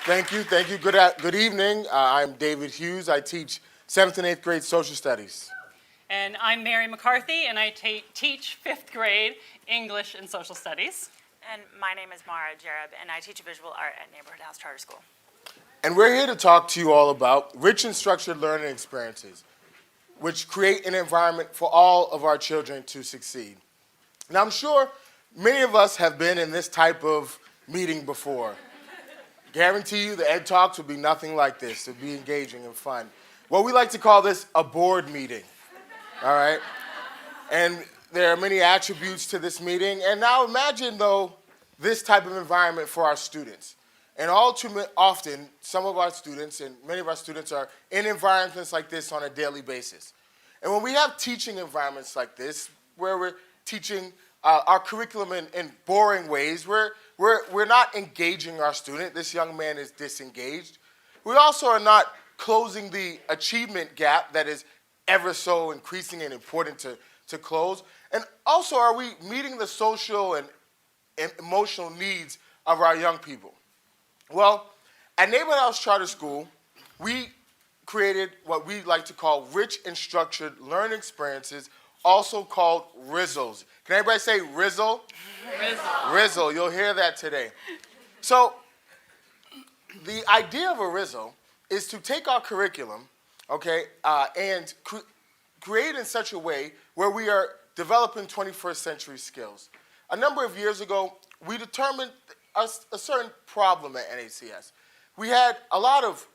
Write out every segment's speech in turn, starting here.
Thank you. Good evening. I'm David Hughes. I teach 7th and 8th grade social studies. And I'm Mary McCarthy, and I teach 5th grade English and social studies. And my name is Mara Jareb, and I teach visual art at Neighborhood House Charter School. And we're here to talk to you all about rich and structured learning experiences, which create an environment for all of our children to succeed. Now, I'm sure many of us have been in this type of meeting before. Guarantee you the Ed Talks will be nothing like this. It'll be engaging and fun. Well, we like to call this a board meeting, all right? And there are many attributes to this meeting. And now imagine, though, this type of environment for our students. And all too often, some of our students and many of our students are in environments like this on a daily basis. And when we have teaching environments like this, where we're teaching our curriculum in boring ways, we're not engaging our student. This young man is disengaged. We also are not closing the achievement gap that is ever so increasing and important to close. And also, are we meeting the social and emotional needs of our young people? Well, at Neighborhood House Charter School, we created what we like to call rich and structured learning experiences, also called RIZZLs. Can everybody say RIZZL? RIZZL, you'll hear that today. So the idea of a RIZZL is to take our curriculum, okay, and create in such a way where we are developing 21st century skills. A number of years ago, we determined a certain problem at NHCS. We had a lot of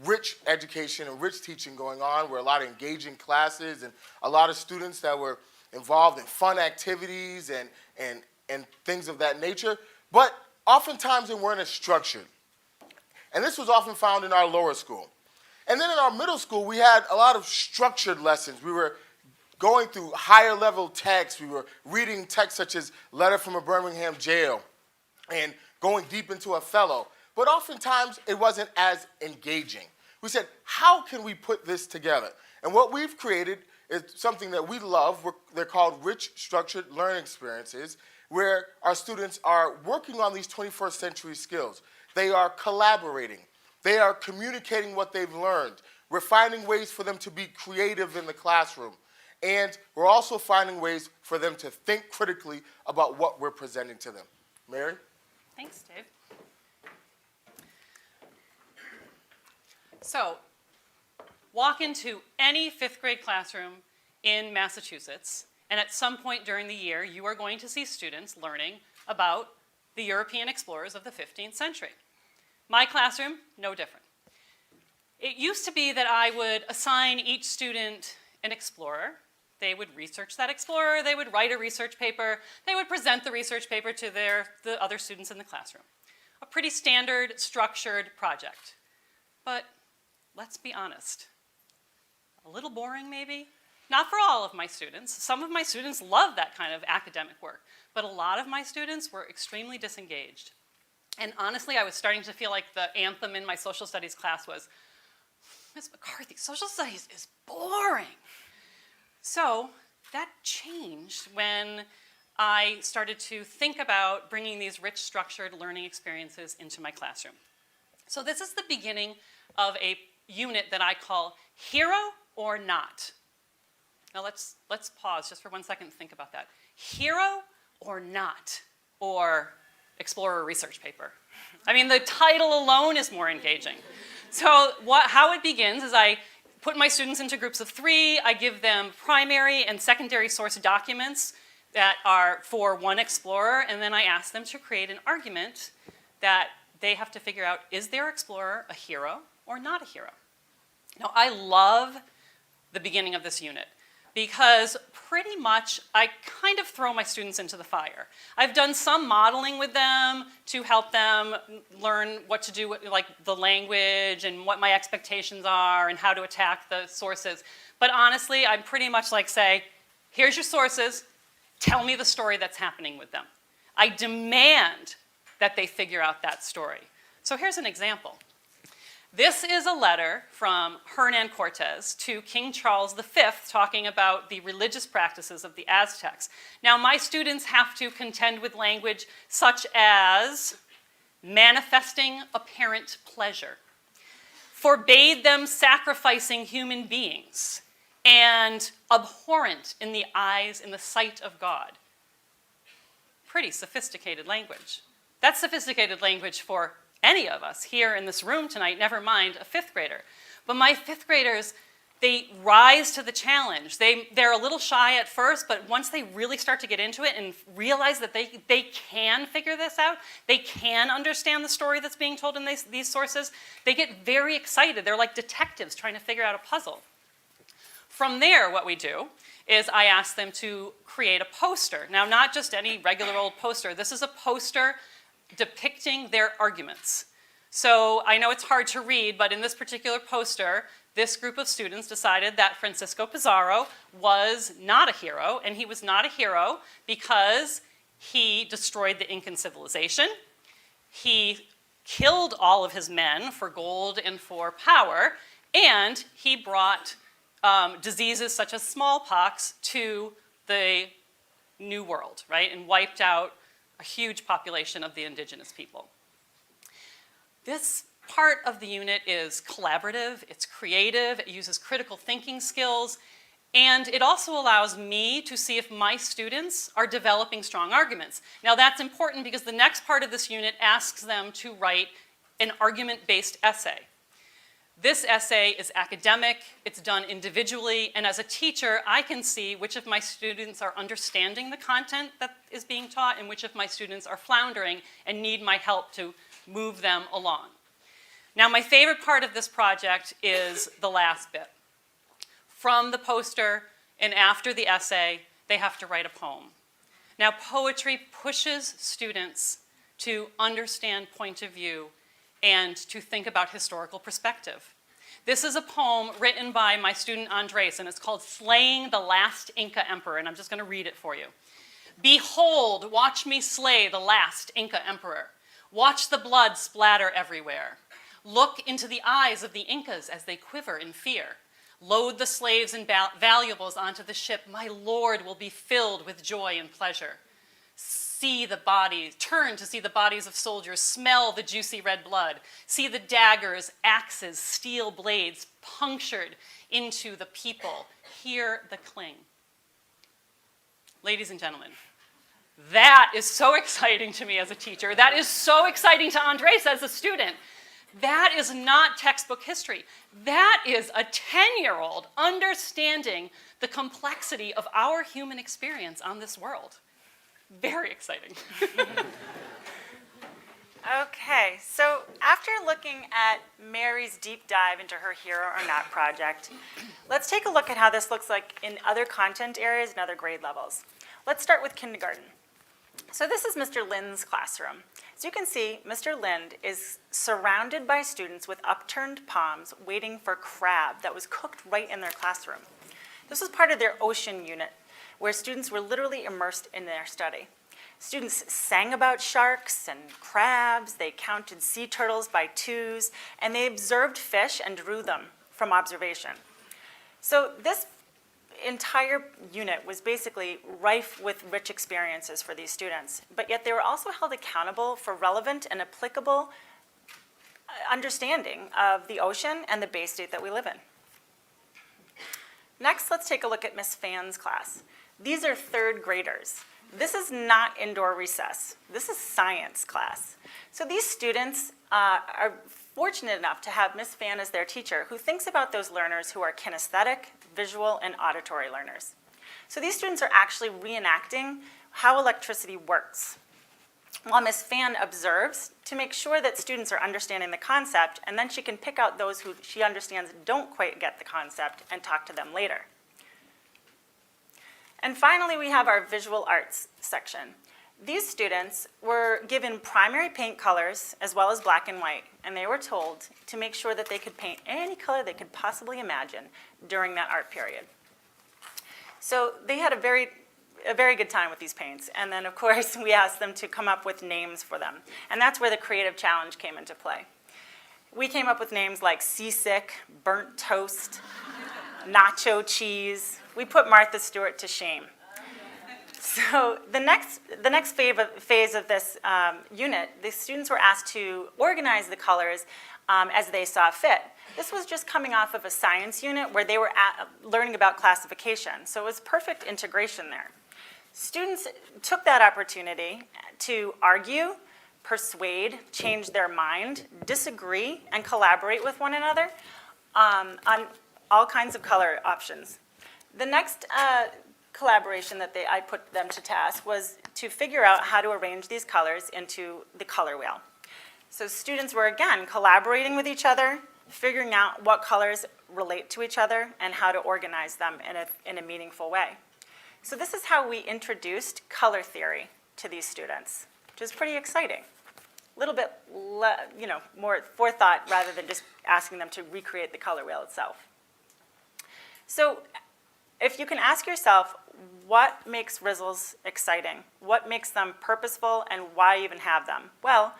rich education and rich teaching going on, where a lot of engaging classes and a lot of students that were involved in fun activities and things of that nature, but oftentimes they weren't as structured. And this was often found in our lower school. And then in our middle school, we had a lot of structured lessons. We were going through higher level texts. We were reading texts such as Letter from a Birmingham Jail and going deep into Othello. But oftentimes, it wasn't as engaging. We said, how can we put this together? And what we've created is something that we love. They're called rich, structured learning experiences, where our students are working on these 21st century skills. They are collaborating. They are communicating what they've learned. We're finding ways for them to be creative in the classroom. And we're also finding ways for them to think critically about what we're presenting to them. Mary? Thanks, Dave. So, walk into any 5th grade classroom in Massachusetts, and at some point during the year, you are going to see students learning about the European explorers of the 15th century. My classroom, no different. It used to be that I would assign each student an explorer. They would research that explorer, they would write a research paper, they would present the research paper to the other students in the classroom. A pretty standard, structured project. But let's be honest, a little boring maybe? Not for all of my students. Some of my students love that kind of academic work, but a lot of my students were extremely disengaged. And honestly, I was starting to feel like the anthem in my social studies class was, Ms. McCarthy, social studies is boring. So that changed when I started to think about bringing these rich, structured learning experiences into my classroom. So this is the beginning of a unit that I call Hero or Not. Now let's pause just for 1 second and think about that. Hero or Not, or Explorer research paper. I mean, the title alone is more engaging. So how it begins is I put my students into groups of 3. I give them primary and secondary source documents that are for one explorer, and then I ask them to create an argument that they have to figure out, is their explorer a hero or not a hero? Now, I love the beginning of this unit because pretty much I kind of throw my students into the fire. I've done some modeling with them to help them learn what to do with like the language and what my expectations are and how to attack the sources. But honestly, I'm pretty much like say, here's your sources, tell me the story that's happening with them. I demand that they figure out that story. So here's an example. This is a letter from Hernan Cortes to King Charles V talking about the religious practices of the Aztecs. Now, my students have to contend with language such as manifesting apparent pleasure, forbade them sacrificing human beings, and abhorrent in the eyes, in the sight of God. Pretty sophisticated language. That's sophisticated language for any of us here in this room tonight, never mind a fifth grader. But my fifth graders, they rise to the challenge. They're a little shy at first, but once they really start to get into it and realize that they can figure this out, they can understand the story that's being told in these sources, they get very excited. They're like detectives trying to figure out a puzzle. From there, what we do is I ask them to create a poster. Now, not just any regular old poster. This is a poster depicting their arguments. So I know it's hard to read, but in this particular poster, this group of students decided that Francisco Pizarro was not a hero, and he was not a hero because he destroyed the Incan civilization. He killed all of his men for gold and for power, and he brought diseases such as smallpox to the New World, right, and wiped out a huge population of the indigenous people. This part of the unit is collaborative, it's creative, it uses critical thinking skills, and it also allows me to see if my students are developing strong arguments. Now that's important because the next part of this unit asks them to write an argument-based essay. This essay is academic, it's done individually, and as a teacher, I can see which of my students are understanding the content that is being taught and which of my students are floundering and need my help to move them along. Now, my favorite part of this project is the last bit. From the poster and after the essay, they have to write a poem. Now, poetry pushes students to understand point of view and to think about historical perspective. This is a poem written by my student Andres, and it's called Slaying the Last Inca Emperor, and I'm just going to read it for you. Behold, watch me slay the last Inca emperor. Watch the blood splatter everywhere. Look into the eyes of the Incas as they quiver in fear. Load the slaves and valuables onto the ship. My lord will be filled with joy and pleasure. See the bodies, turn to see the bodies of soldiers, smell the juicy red blood, see the daggers, axes, steel blades punctured into the people, hear the cling. Ladies and gentlemen, that is so exciting to me as a teacher. That is so exciting to Andres as a student. That is not textbook history. That is a 10-year-old understanding the complexity of our human experience on this world. Very exciting. Okay, so after looking at Mary's deep dive into her Hero or Not project, let's take a look at how this looks like in other content areas and other grade levels. Let's start with kindergarten. So this is Mr. Lind's classroom. As you can see, Mr. Lind is surrounded by students with upturned palms waiting for crab that was cooked right in their classroom. This was part of their ocean unit, where students were literally immersed in their study. Students sang about sharks and crabs, they counted sea turtles by twos, and they observed fish and drew them from observation. So this entire unit was basically rife with rich experiences for these students, but yet they were also held accountable for relevant and applicable understanding of the ocean and the Bay State that we live in. Next, let's take a look at Miss Fan's class. These are third graders. This is not indoor recess. This is science class. So these students are fortunate enough to have Miss Fan as their teacher who thinks about those learners who are kinesthetic, visual, and auditory learners. So these students are actually reenacting how electricity works, while Miss Fan observes to make sure that students are understanding the concept, and then she can pick out those who she understands don't quite get the concept and talk to them later. And finally, we have our visual arts section. These students were given primary paint colors as well as black and white, and they were told to make sure that they could paint any color they could possibly imagine during that art period. So they had a very good time with these paints, and then of course we asked them to come up with names for them, and that's where the creative challenge came into play. We came up with names like seasick, burnt toast, nacho cheese. We put Martha Stewart to shame. So the next phase of this unit, the students were asked to organize the colors as they saw fit. This was just coming off of a science unit where they were learning about classification, so it was perfect integration there. Students took that opportunity to argue, persuade, change their mind, disagree, and collaborate with one another on all kinds of color options. The next collaboration that I put them to task was to figure out how to arrange these colors into the color wheel. So students were, again, collaborating with each other, figuring out what colors relate to each other and how to organize them in a meaningful way. So this is how we introduced color theory to these students, which is pretty exciting. A little bit more forethought rather than just asking them to recreate the color wheel itself. So if you can ask yourself, what makes rizzles exciting? What makes them purposeful, and why even have them? Well,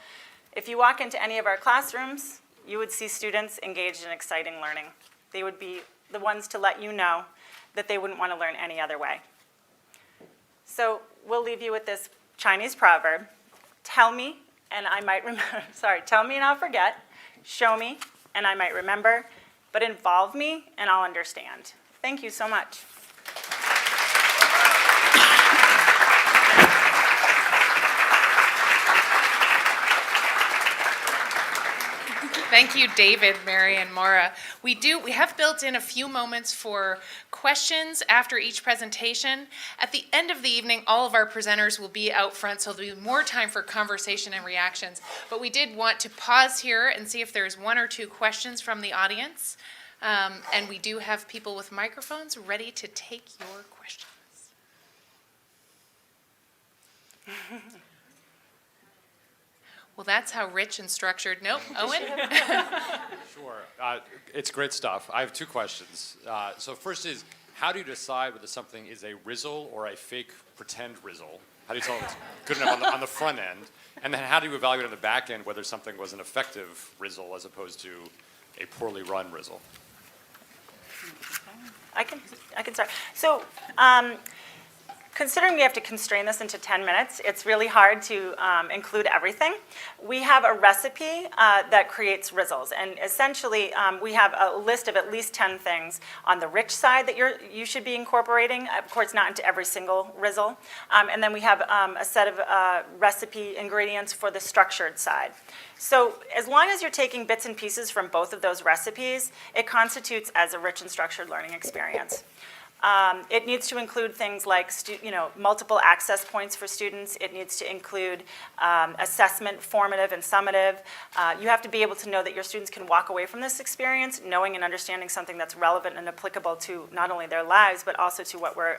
if you walk into any of our classrooms, you would see students engaged in exciting learning. They would be the ones to let you know that they wouldn't want to learn any other way. So we'll leave you with this Chinese proverb: tell me and I might remember, tell me and I'll forget, show me and I might remember, but involve me and I'll understand. Thank you so much. Thank you, David, Mary, and Maura. We have built in a few moments for questions after each presentation. At the end of the evening, all of our presenters will be out front, so there'll be more time for conversation and reactions. But we did want to pause here and see if there's one or two questions from the audience. And we do have people with microphones ready to take your questions. Well, that's how rich and structured. Nope, Owen? Sure. It's great stuff. I have two questions. So first is, how do you decide whether something is a rizzle or a fake pretend rizzle? How do you tell if it's good enough on the front end? And then how do you evaluate on the back end whether something was an effective rizzle as opposed to a poorly run rizzle? I can start. So considering we have to constrain this into 10 minutes, it's really hard to include everything. We have a recipe that creates rizzles, and essentially we have a list of at least 10 things on the rich side that you should be incorporating, of course not into every single rizzle, and then we have a set of recipe ingredients for the structured side. So as long as you're taking bits and pieces from both of those recipes, it constitutes as a rich and structured learning experience. It needs to include things like multiple access points for students. It needs to include assessment, formative, and summative. You have to be able to know that your students can walk away from this experience knowing and understanding something that's relevant and applicable to not only their lives, but also to what we're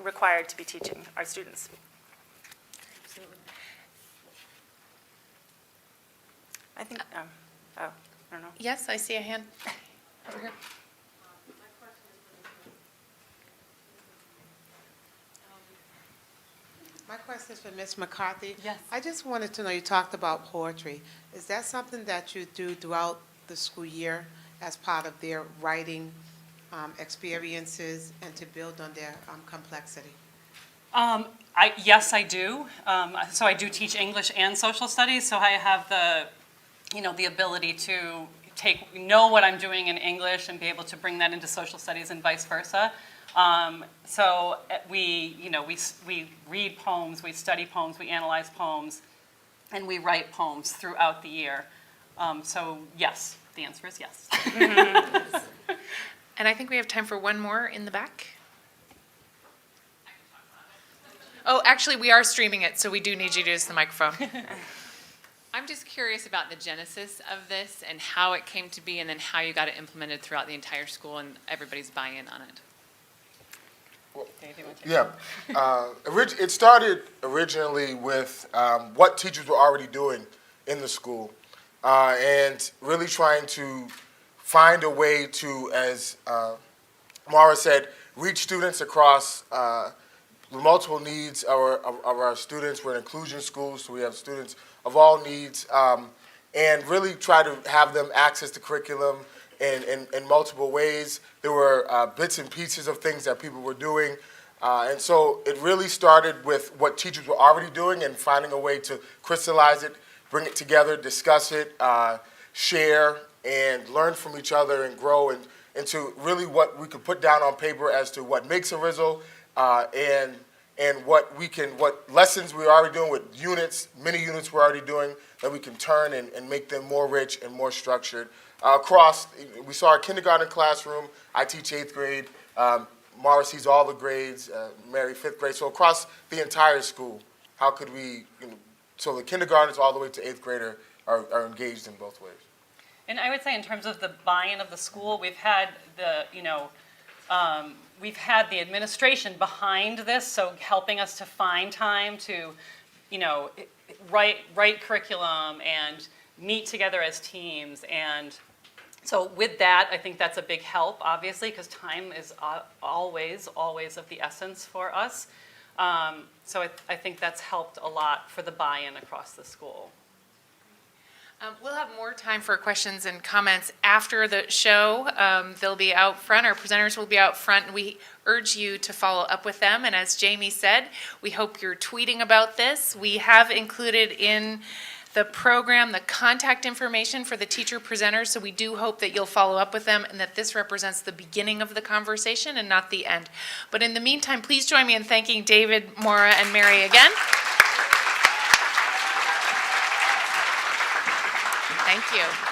required to be teaching our students. I think, I don't know. Yes, I see a hand over here. My question is for Ms. McCarthy. Yes. I just wanted to know, you talked about poetry. Is that something that you do throughout the school year as part of their writing experiences and to build on their complexity? Yes, I do. So I do teach English and social studies, so I have the ability to know what I'm doing in English and be able to bring that into social studies and vice versa. So we read poems, we study poems, we analyze poems, and we write poems throughout the year. So yes, the answer is yes. And I think we have time for one more in the back. Oh, actually, we are streaming it, so we do need you to use the microphone. I'm just curious about the genesis of this and how it came to be and then how you got it implemented throughout the entire school and everybody's buy-in on it. Yeah. It started originally with what teachers were already doing in the school and really trying to find a way to, as Maura said, reach students across the multiple needs of our students. We're an inclusion school, so we have students of all needs, and really try to have them access the curriculum in multiple ways. There were bits and pieces of things that people were doing And so it really started with what teachers were already doing and finding a way to crystallize it, bring it together, discuss it, share, and learn from each other and grow into really what we could put down on paper as to what makes a RISL, and what lessons we're already doing with units, many units we're already doing that we can turn and make them more rich and more structured. We saw our kindergarten classroom. I teach 8th grade. Mara sees all the grades, Mary 5th grade. So across the entire school, how could we, so the kindergartners all the way to 8th grader are engaged in both ways. And I would say in terms of the buy-in of the school, we've had we've had the administration behind this, so helping us to find time to, write curriculum and meet together as teams. And so with that, I think that's a big help, obviously, because time is always of the essence for us. So I think that's helped a lot for the buy-in across the school. We'll have more time for questions and comments after the show. They'll be out front. Our presenters will be out front, and we urge you to follow up with them. And as Jamie said, we hope you're tweeting about this. We have included in the program the contact information for the teacher presenters, so we do hope that you'll follow up with them and that this represents the beginning of the conversation and not the end. But in the meantime, please join me in thanking David, Maura, and Mary again. Thank you.